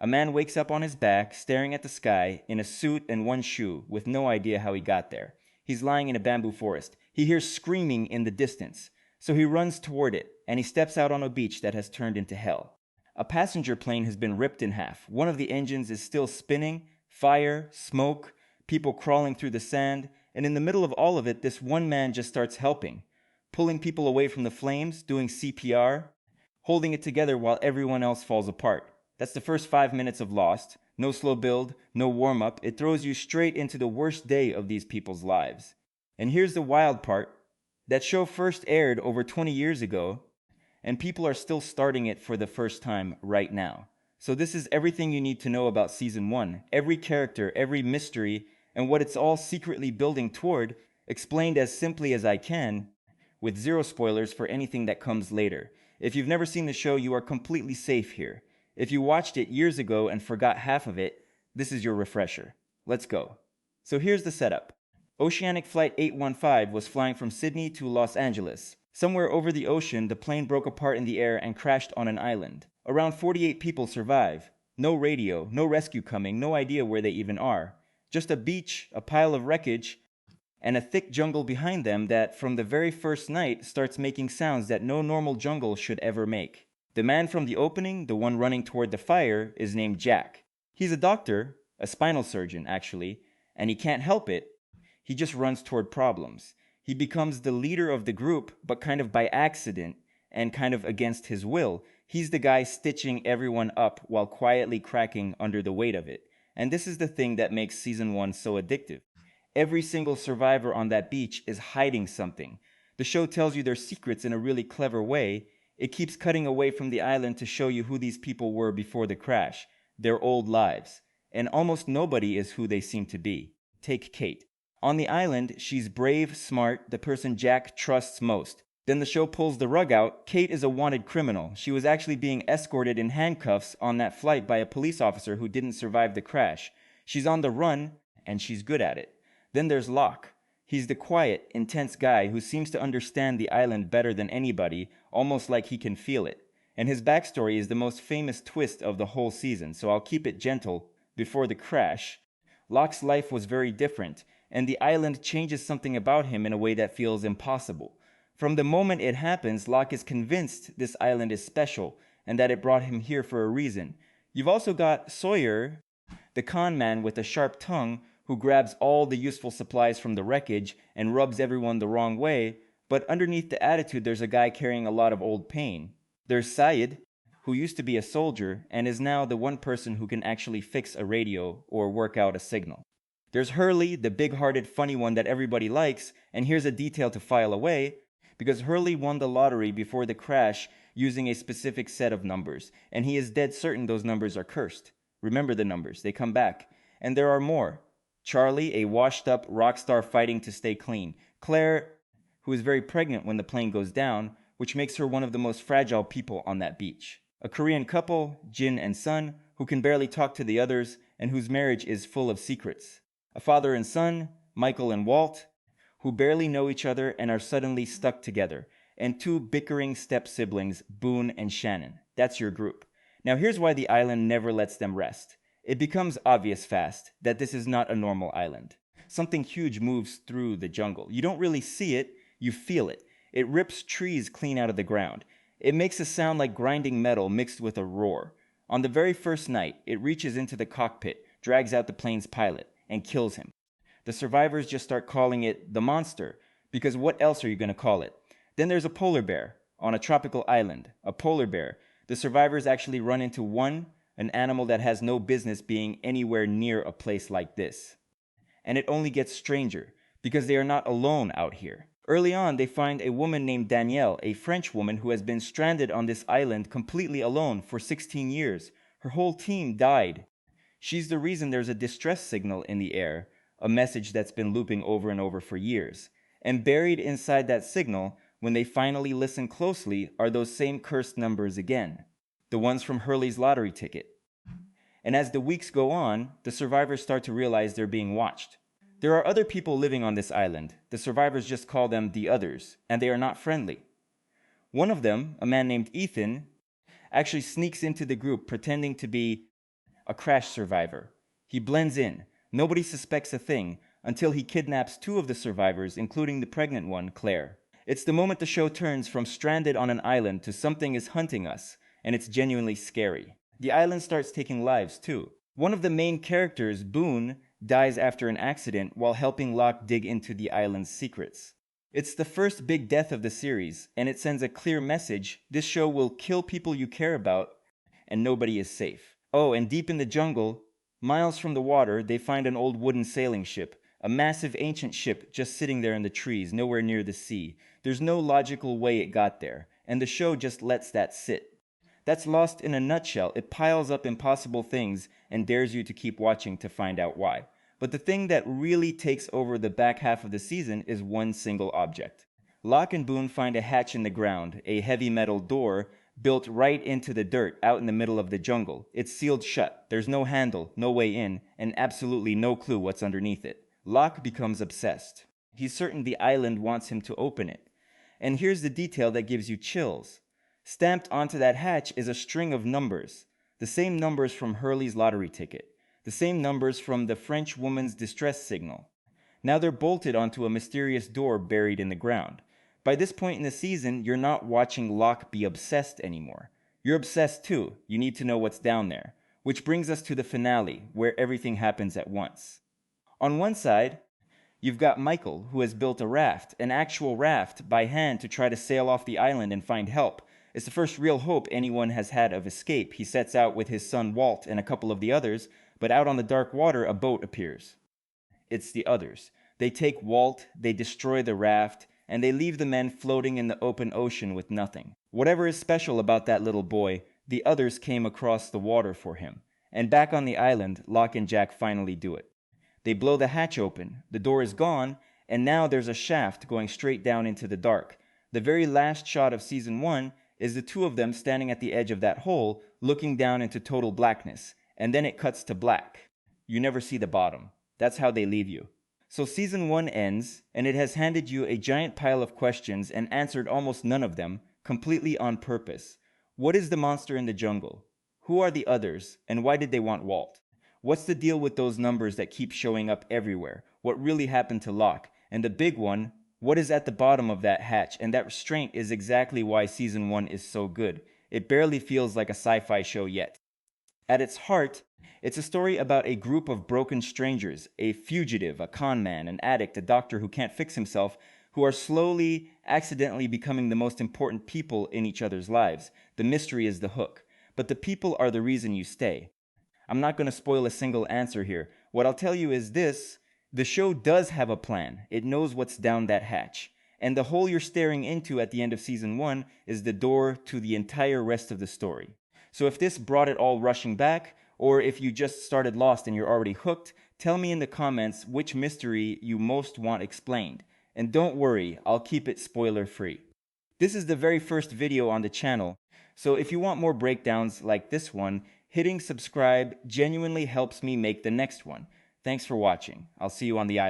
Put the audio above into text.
A man wakes up on his back, staring at the sky, in a suit and one shoe, with no idea how he got there. He's lying in a bamboo forest. He hears screaming in the distance, so he runs toward it, and he steps out on a beach that has turned into hell. A passenger plane has been ripped in half. One of the engines is still spinning, fire, smoke, people crawling through the sand, and in the middle of all of it, this one man just starts helping, pulling people away from the flames, doing CPR, holding it together while everyone else falls apart. That's the first 5 minutes of Lost. No slow build, no warm-up. It throws you straight into the worst day of these people's lives. And here's the wild part. That show first aired over 20 years ago, and people are still starting it for the first time right now. So this is everything you need to know about Season 1. Every character, every mystery, and what it's all secretly building toward, explained as simply as I can, with zero spoilers for anything that comes later. If you've never seen the show, you are completely safe here. If you watched it years ago and forgot half of it, this is your refresher. Let's go. So here's the setup. Oceanic Flight 815 was flying from Sydney to Los Angeles. Somewhere over the ocean, the plane broke apart in the air and crashed on an island. Around 48 people survive. No radio, no rescue coming, no idea where they even are. Just a beach, a pile of wreckage, and a thick jungle behind them that, from the very first night, starts making sounds that no normal jungle should ever make. The man from the opening, the one running toward the fire, is named Jack. He's a doctor, a spinal surgeon actually, and he can't help it. He just runs toward problems. He becomes the leader of the group, but kind of by accident and kind of against his will. He's the guy stitching everyone up while quietly cracking under the weight of it. And this is the thing that makes Season 1 so addictive. Every single survivor on that beach is hiding something. The show tells you their secrets in a really clever way. It keeps cutting away from the island to show you who these people were before the crash, their old lives. And almost nobody is who they seem to be. Take Kate. On the island, she's brave, smart, the person Jack trusts most. Then the show pulls the rug out. Kate is a wanted criminal. She was actually being escorted in handcuffs on that flight by a police officer who didn't survive the crash. She's on the run, and she's good at it. Then there's Locke. He's the quiet, intense guy who seems to understand the island better than anybody, almost like he can feel it. And his backstory is the most famous twist of the whole season, so I'll keep it gentle. Before the crash, Locke's life was very different, and the island changes something about him in a way that feels impossible. From the moment it happens, Locke is convinced this island is special, and that it brought him here for a reason. You've also got Sawyer, the con man with a sharp tongue, who grabs all the useful supplies from the wreckage and rubs everyone the wrong way, but underneath the attitude there's a guy carrying a lot of old pain. There's Sayid, who used to be a soldier and is now the one person who can actually fix a radio or work out a signal. There's Hurley, the big-hearted funny one that everybody likes, and here's a detail to file away, because Hurley won the lottery before the crash using a specific set of numbers, and he is dead certain those numbers are cursed. Remember the numbers, they come back. And there are more. Charlie, a washed-up rock star fighting to stay clean. Claire, who is very pregnant when the plane goes down, which makes her one of the most fragile people on that beach. A Korean couple, Jin and Sun, who can barely talk to the others and whose marriage is full of secrets. A father and son, Michael and Walt, who barely know each other and are suddenly stuck together. And two bickering step-siblings, Boone and Shannon. That's your group. Now here's why the island never lets them rest. It becomes obvious fast that this is not a normal island. Something huge moves through the jungle. You don't really see it, you feel it. It rips trees clean out of the ground. It makes a sound like grinding metal mixed with a roar. On the very first night, it reaches into the cockpit, drags out the plane's pilot, and kills him. The survivors just start calling it the monster, because what else are you going to call it? Then there's a polar bear on a tropical island, a polar bear. The survivors actually run into an animal that has no business being anywhere near a place like this. And it only gets stranger, because they are not alone out here. Early on, they find a woman named Danielle, a French woman who has been stranded on this island completely alone for 16 years. Her whole team died. She's the reason there's a distress signal in the air, a message that's been looping over and over for years. And buried inside that signal, when they finally listen closely, are those same cursed numbers again. The ones from Hurley's lottery ticket. And as the weeks go on, the survivors start to realize they're being watched. There are other people living on this island. The survivors just call them the others, and they are not friendly. One of them, a man named Ethan, actually sneaks into the group pretending to be a crash survivor. He blends in. Nobody suspects a thing until he kidnaps two of the survivors, including the pregnant one, Claire. It's the moment the show turns from stranded on an island to something is hunting us, and it's genuinely scary. The island starts taking lives too. One of the main characters, Boone, dies after an accident while helping Locke dig into the island's secrets. It's the first big death of the series, and it sends a clear message: this show will kill people you care about, and nobody is safe. Oh, and deep in the jungle, miles from the water, they find an old wooden sailing ship. A massive ancient ship just sitting there in the trees, nowhere near the sea. There's no logical way it got there, and the show just lets that sit. That's Lost in a nutshell. It piles up impossible things and dares you to keep watching to find out why. But the thing that really takes over the back half of the season is one single object. Locke and Boone find a hatch in the ground, a heavy metal door built right into the dirt out in the middle of the jungle. It's sealed shut. There's no handle, no way in, and absolutely no clue what's underneath it. Locke becomes obsessed. He's certain the island wants him to open it. And here's the detail that gives you chills. Stamped onto that hatch is a string of numbers. The same numbers from Hurley's lottery ticket. The same numbers from the French woman's distress signal. Now they're bolted onto a mysterious door buried in the ground. By this point in the season, you're not watching Locke be obsessed anymore. You're obsessed too. You need to know what's down there. Which brings us to the finale, where everything happens at once. On one side, you've got Michael, who has built a raft, an actual raft, by hand to try to sail off the island and find help. It's the first real hope anyone has had of escape. He sets out with his son Walt and a couple of the others, but out on the dark water, a boat appears. It's the others. They take Walt, they destroy the raft, and they leave the men floating in the open ocean with nothing. Whatever is special about that little boy, the others came across the water for him. And back on the island, Locke and Jack finally do it. They blow the hatch open, the door is gone, and now there's a shaft going straight down into the dark. The very last shot of season 1 is the two of them standing at the edge of that hole, looking down into total blackness, and then it cuts to black. You never see the bottom. That's how they leave you. So season 1 ends, and it has handed you a giant pile of questions and answered almost none of them, completely on purpose. What is the monster in the jungle? Who are the others, and why did they want Walt? What's the deal with those numbers that keep showing up everywhere? What really happened to Locke? And the big one, what is at the bottom of that hatch? And that restraint is exactly why season 1 is so good. It barely feels like a sci-fi show yet. At its heart, it's a story about a group of broken strangers, a fugitive, a con man, an addict, a doctor who can't fix himself, who are slowly, accidentally becoming the most important people in each other's lives. The mystery is the hook, but the people are the reason you stay. I'm not going to spoil a single answer here. What I'll tell you is this: the show does have a plan. It knows what's down that hatch. And the hole you're staring into at the end of season 1 is the door to the entire rest of the story. So if this brought it all rushing back, or if you just started Lost and you're already hooked, tell me in the comments which mystery you most want explained. And don't worry, I'll keep it spoiler free. This is the very first video on the channel, so if you want more breakdowns like this one, hitting subscribe genuinely helps me make the next one. Thanks for watching. I'll see you on the island.